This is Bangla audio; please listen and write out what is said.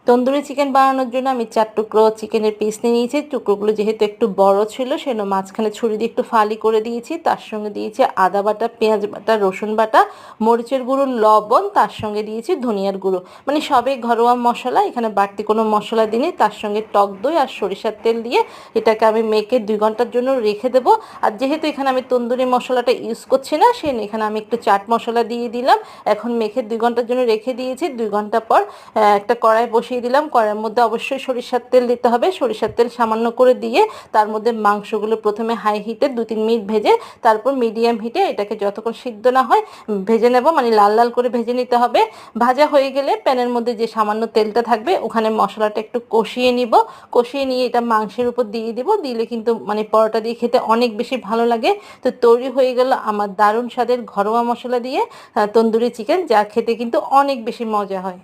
তন্দুরি চিকেন বানানোর জন্য আমি 4 টুকরো চিকেনের পিস নিয়ে নিয়েছি। টুকরোগুলো যেহেতু একটু বড় ছিল সেজন্য মাঝখানে ছুরি দিয়ে একটু ফালি করে দিয়েছি। তার সঙ্গে দিয়েছি আদা বাটা, পেঁয়াজ বাটা, রসুন বাটা, মরিচের গুঁড়ো, লবণ, তার সঙ্গে দিয়েছি ধনিয়ার গুঁড়ো। মানে সবই ঘরোয়া মশলা, এখানে বাড়তি কোনো মশলা দিইনি। তার সঙ্গে টক দই আর সরিষার তেল দিয়ে এটাকে আমি মেখে 2 ঘন্টার জন্য রেখে দেবো। আর যেহেতু এখানে আমি তন্দুরি মশলাটা ইউজ করছি না, সেজন্য এখানে আমি একটু চাট মশলা দিয়ে দিলাম। এখন মেখে 2 ঘন্টার জন্য রেখে দিয়েছি। 2 ঘন্টা পর একটা কড়াই বসিয়ে দিলাম। কড়াইয়ের মধ্যে অবশ্যই সরিষার তেল দিতে হবে। সরিষার তেল সামান্য করে দিয়ে তার মধ্যে মাংসগুলো প্রথমে হাই হিটে 2-3 মিনিট ভেজে তারপর মিডিয়াম হিটে এটাকে যতক্ষণ সিদ্ধ না হয় ভেজে নেব, মানে লাল লাল করে ভেজে নিতে হবে। ভাজা হয়ে গেলে প্যানের মধ্যে যে সামান্য তেলটা থাকবে ওখানে মশলাটা একটু কষিয়ে নিব। কষিয়ে নিয়ে এটা মাংসের উপর দিয়ে দিব। দিলে কিন্তু মানে পরোটা দিয়ে খেতে অনেক বেশি ভালো লাগে। তো তৈরি হয়ে গেল আমার দারুণ স্বাদের ঘরোয়া মশলা দিয়ে তন্দুরি চিকেন, যা খেতে কিন্তু অনেক বেশি মজা হয়।